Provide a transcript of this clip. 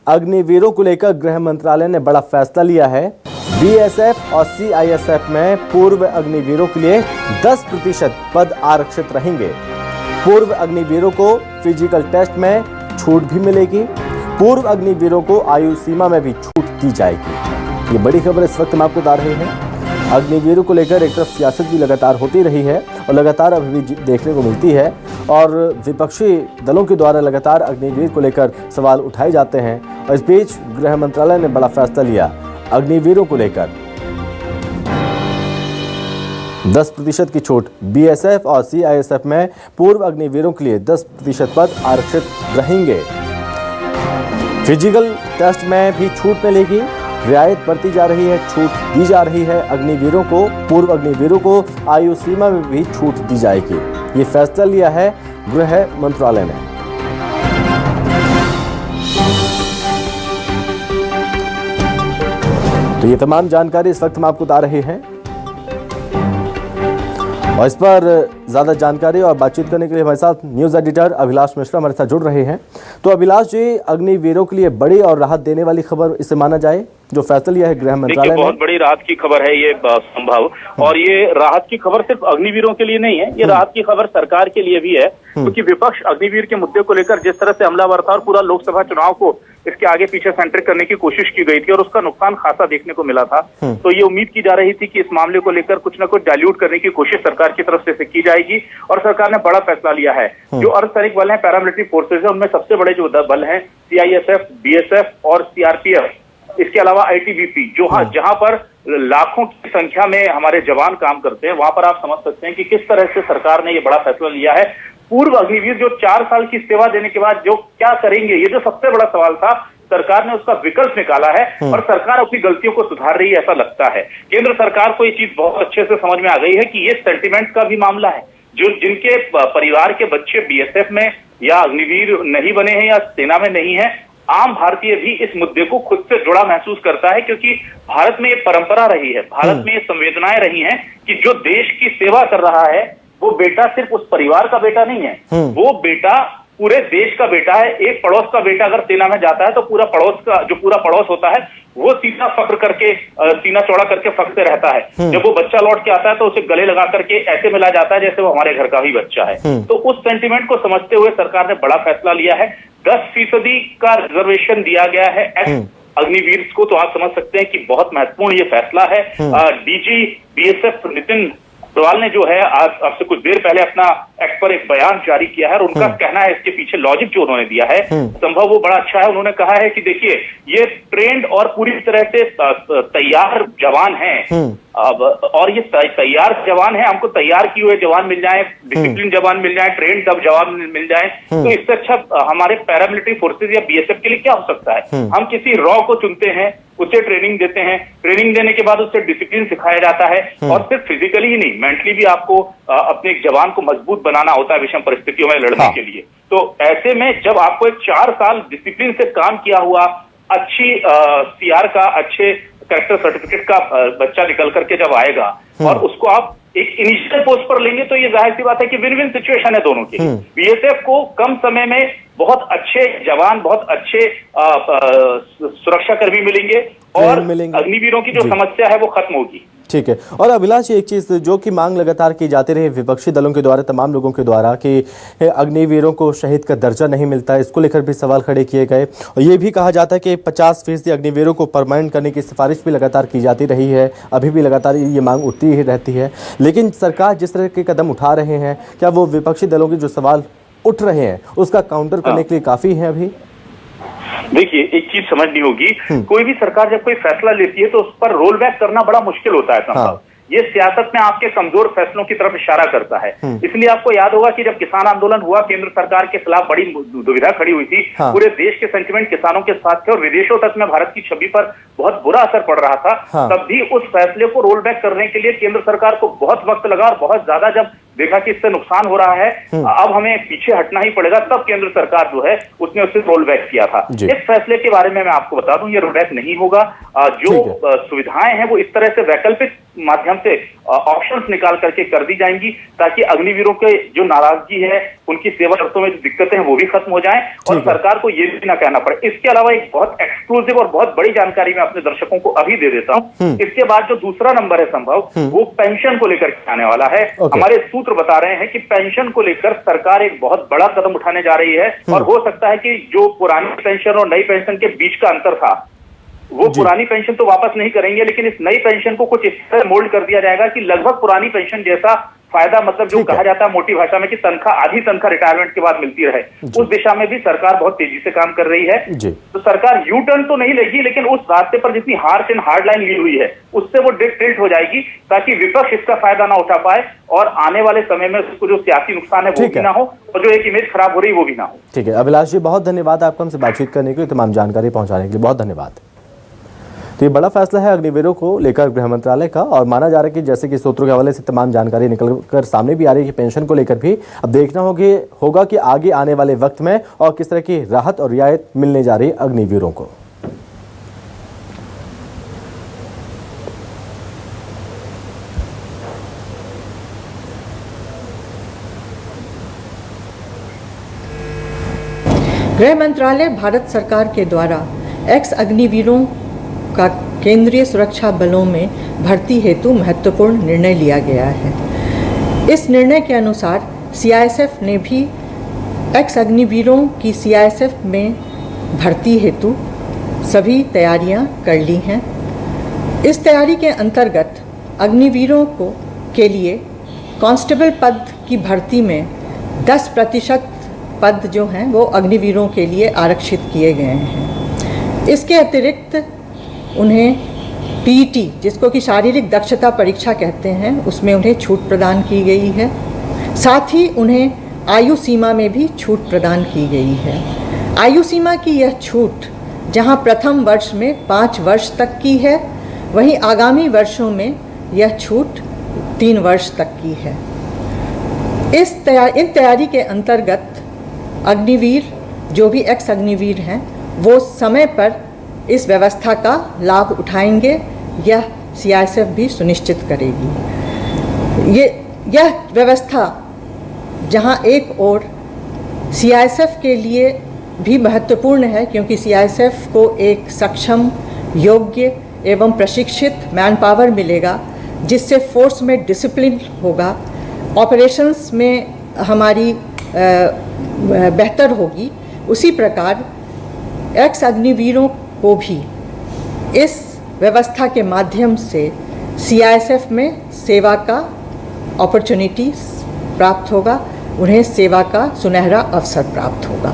अग्निवीरों को लेकर गृह मंत्रालय ने बड़ा फैसला लिया है। बीएसएफ और सीआईएसएफ में पूर्व अग्निवीरों के लिए 10% पद आरक्षित रहेंगे। पूर्व अग्निवीरों को फिजिकल टेस्ट में छूट भी मिलेगी। पूर्व अग्निवीरों को आयु सीमा में भी छूट दी जाएगी। ये बड़ी खबर इस वक्त हम आपको बता रहे हैं। अग्निवीरों को लेकर एक तरफ सियासत भी लगातार होती रही है और लगातार अभी भी देखने को मिलती है और विपक्षी दलों के द्वारा लगातार अग्निवीर को लेकर सवाल उठाए जाते हैं। और इस बीच गृह मंत्रालय ने बड़ा फैसला लिया। अग्निवीरों को लेकर 10% की छूट। बीएसएफ और सीआईएसएफ में पूर्व अग्निवीरों के लिए 10% पद आरक्षित रहेंगे। फिजिकल टेस्ट में भी छूट मिलेगी। रियायत बरती जा रही है, छूट दी जा रही है। अग्निवीरों को, पूर्व अग्निवीरों को आयु सीमा में भी छूट दी जाएगी। ये फैसला लिया है गृह मंत्रालय ने। तो ये तमाम जानकारी इस वक्त हम आपको बता रहे हैं और इस पर ज्यादा जानकारी और बातचीत करने के लिए हमारे साथ न्यूज एडिटर अभिलाष मिश्रा हमारे साथ जुड़ रहे हैं। तो अभिलाष जी, अग्निवीरों के लिए बड़ी और राहत देने वाली खबर इसे माना जाए, जो फैसला लिया है गृह मंत्रालय ने? बहुत बड़ी राहत की खबर है ये संभव, और ये राहत की खबर सिर्फ अग्निवीरों के लिए नहीं है, ये राहत की खबर सरकार के लिए भी है, क्योंकि विपक्ष अग्निवीर के मुद्दे को लेकर जिस तरह से हमलावर था और पूरा लोकसभा चुनाव को इसके आगे पीछे सेंटर करने की कोशिश की गई थी और उसका नुकसान खासा देखने को मिला था। तो ये उम्मीद की जा रही थी कि इस मामले को लेकर कुछ न कुछ डाइल्यूट करने की कोशिश सरकार की तरफ से की जाएगी और सरकार ने बड़ा फैसला लिया है। जो अर्धसैनिक बल है, पैरामिलिट्री फोर्सेज है, उनमें सबसे बड़े जो बल हैं सीआईएसएफ, बीएसएफ और सीआरपीएफ, इसके अलावा आईटीबीपी, जहां पर लाखों की संख्या में हमारे जवान काम करते हैं, वहां पर आप समझ सकते हैं कि किस तरह से सरकार ने ये बड़ा फैसला लिया है। पूर्व अग्निवीर जो 4 साल की सेवा देने के बाद जो क्या करेंगे, ये जो सबसे बड़ा सवाल था, सरकार ने उसका विकल्प निकाला है और सरकार अपनी गलतियों को सुधार रही है, ऐसा लगता है। केंद्र सरकार को ये चीज बहुत अच्छे से समझ में आ गई है कि ये सेंटिमेंट का भी मामला है। जो जिनके परिवार के बच्चे बीएसएफ में या अग्निवीर नहीं बने हैं या सेना में नहीं है, आम भारतीय भी इस मुद्दे को खुद से जुड़ा महसूस करता है, क्योंकि भारत में ये परंपरा रही है, भारत में ये संवेदनाएं रही हैं कि जो देश की सेवा कर रहा है वो बेटा सिर्फ उस परिवार का बेटा नहीं है, वो बेटा पूरे देश का बेटा है। एक पड़ोस का बेटा अगर सेना में जाता है तो पूरा पड़ोस होता है वो सीना फख्र करके, सीना चौड़ा करके फख्र से रहता है। जब वो बच्चा लौट के आता है तो उसे गले लगा करके ऐसे मिला जाता है जैसे वो हमारे घर का ही बच्चा है। तो उस सेंटिमेंट को समझते हुए सरकार ने बड़ा फैसला लिया है। 10% का रिजर्वेशन दिया गया है अग्निवीर को, तो आप समझ सकते हैं कि बहुत महत्वपूर्ण ये फैसला है। डीजी बीएसएफ नितिन अग्रवाल ने जो है आज आपसे कुछ देर पहले अपना एक्ट पर एक बयान जारी किया है और उनका कहना है, इसके पीछे लॉजिक जो उन्होंने दिया है संभव वो बड़ा अच्छा है। उन्होंने कहा है कि देखिए, ये ट्रेंड और पूरी तरह से तैयार जवान हैं, और ये तैयार जवान है, हमको तैयार किए हुए जवान मिल जाए, डिसिप्लिन जवान मिल जाए, ट्रेंड जवान मिल जाए, तो इससे अच्छा हमारे पैरामिलिट्री फोर्सेज या बीएसएफ के लिए क्या हो सकता है। हम किसी रॉ को चुनते हैं, उसे ट्रेनिंग देते हैं, ट्रेनिंग देने के बाद उससे डिसिप्लिन सिखाया जाता है और सिर्फ फिजिकली ही नहीं, मेंटली भी आपको अपने एक जवान को मजबूत बनाना होता है विषम परिस्थितियों में लड़ने के लिए। तो ऐसे में जब आपको एक 4 साल डिसिप्लिन से काम किया हुआ अच्छी सीआर का, अच्छे कैरेक्टर सर्टिफिकेट का बच्चा निकल करके जब आएगा और उसको आप एक इनिशियल पोस्ट पर लेंगे, तो ये जाहिर सी बात है कि विन विन सिचुएशन है दोनों की। बीएसएफ को कम समय में बहुत अच्छे जवान, बहुत अच्छे सुरक्षाकर्मी मिलेंगे और अग्निवीरों की जो समस्या है वो खत्म होगी। ठीक है। और अभिलाष, एक चीज जो कि मांग लगातार की जाती रही विपक्षी दलों के द्वारा, तमाम लोगों के द्वारा, कि अग्निवीरों को शहीद का दर्जा नहीं मिलता है, इसको लेकर भी सवाल खड़े किए गए और ये भी कहा जाता है कि 50% अग्निवीरों को परमानेंट करने की सिफारिश भी लगातार की जाती रही है। अभी भी लगातार ये मांग उठती ही रहती है, लेकिन सरकार जिस तरह के कदम उठा रहे हैं, क्या वो विपक्षी दलों के जो सवाल उठ रहे हैं उसका काउंटर करने के लिए काफी है? अभी देखिए, एक चीज समझनी होगी, कोई भी सरकार जब कोई फैसला लेती है तो उस पर रोल बैक करना बड़ा मुश्किल होता है संभव। ये सियासत में आपके कमजोर फैसलों की तरफ इशारा करता है। इसलिए आपको याद होगा कि जब किसान आंदोलन हुआ, केंद्र सरकार के खिलाफ बड़ी दुविधा खड़ी हुई थी। पूरे देश के सेंटिमेंट किसानों के साथ थे और विदेशों तक में भारत की छवि पर बहुत बुरा असर पड़ रहा था। तब भी उस फैसले को रोल बैक करने के लिए केंद्र सरकार को बहुत वक्त लगा और बहुत ज्यादा जब देखा कि इससे नुकसान हो रहा है, अब हमें पीछे हटना ही पड़ेगा, तब केंद्र सरकार जो है उसने उसे रोल बैक किया था। इस फैसले के बारे में मैं आपको बता दूं, ये रोल बैक नहीं होगा। जो सुविधाएं हैं वो इस तरह से वैकल्पिक माध्यम से ऑप्शंस निकाल करके कर दी जाएंगी, ताकि अग्निवीरों के जो नाराजगी है, उनकी सेवारतों में जो दिक्कतें हैं वो भी खत्म हो जाएं और सरकार को ये भी ना कहना पड़े। इसके अलावा एक बहुत एक्सक्लूसिव और बहुत बड़ी जानकारी मैं अपने दर्शकों को अभी दे देता हूं। इसके बाद जो दूसरा नंबर है संभव, वो पेंशन को लेकर के आने वाला है। हमारे सूत्र बता रहे हैं कि पेंशन को लेकर सरकार एक बहुत बड़ा कदम उठाने जा रही है, और हो सकता है कि जो पुरानी पेंशन और नई पेंशन के बीच का अंतर था, वो पुरानी पेंशन तो वापस नहीं करेंगे, लेकिन इस नई पेंशन को कुछ इस तरह मोल्ड कर दिया जाएगा कि लगभग पुरानी पेंशन जैसा फायदा, मतलब जो कहा जाता है मोटी भाषा में कि तनख्वाह, आधी तनख्वाह रिटायरमेंट के बाद मिलती रहे, उस दिशा में भी सरकार बहुत तेजी से काम कर रही है। तो सरकार यू टर्न तो नहीं लेगी, लेकिन उस रास्ते पर जितनी हार्श एंड हार्ड लाइन ली हुई है उससे वो टिल्ट हो जाएगी, ताकि विपक्ष इसका फायदा ना उठा पाए और आने वाले समय में उसको जो सियासी नुकसान है वो भी ना हो, और जो एक इमेज खराब हो रही है वो भी ना हो। ठीक है अभिलाष जी, बहुत धन्यवाद आपको हमसे बातचीत करने के लिए, तमाम जानकारी पहुंचाने के लिए बहुत धन्यवाद। तो ये बड़ा फैसला है अग्निवीरों को लेकर गृह मंत्रालय का, और माना जा रहा है कि जैसे कि सूत्रों के हवाले से तमाम जानकारी निकल कर सामने भी आ रही है कि पेंशन को लेकर भी अब देखना होगा कि आगे आने वाले वक्त में और किस तरह की राहत और रियायत मिलने जा रही है अग्निवीरों को। गृह मंत्रालय भारत सरकार के द्वारा एक्स अग्निवीरों का केंद्रीय सुरक्षा बलों में भर्ती हेतु महत्वपूर्ण निर्णय लिया गया है। इस निर्णय के अनुसार सीआईएसएफ ने भी एक्स अग्निवीरों की सीआईएसएफ में भर्ती हेतु सभी तैयारियां कर ली हैं। इस तैयारी के अंतर्गत अग्निवीरों के लिए कांस्टेबल पद की भर्ती में 10% पद जो हैं वो अग्निवीरों के लिए आरक्षित किए गए हैं। इसके अतिरिक्त उन्हें पीईटी, जिसको कि शारीरिक दक्षता परीक्षा कहते हैं, उसमें उन्हें छूट प्रदान की गई है। साथ ही उन्हें आयु सीमा में भी छूट प्रदान की गई है। आयु सीमा की यह छूट जहां प्रथम वर्ष में 5 वर्ष तक की है, वहीं आगामी वर्षों में यह छूट 3 वर्ष तक की है। इन तैयारी के अंतर्गत अग्निवीर जो भी एक्स अग्निवीर हैं वो समय पर इस व्यवस्था का लाभ उठाएंगे, यह सीआईएसएफ भी सुनिश्चित करेगी। यह व्यवस्था जहां एक ओर सीआईएसएफ के लिए भी महत्वपूर्ण है, क्योंकि सीआईएसएफ को एक सक्षम, योग्य एवं प्रशिक्षित मैन पावर मिलेगा, जिससे फोर्स में डिसिप्लिन होगा, ऑपरेशंस में हमारी बेहतर होगी। उसी प्रकार एक्स अग्निवीरों को भी इस व्यवस्था के माध्यम से सीआईएसएफ में सेवा का अपॉर्चुनिटी प्राप्त होगा, उन्हें सेवा का सुनहरा अवसर प्राप्त होगा।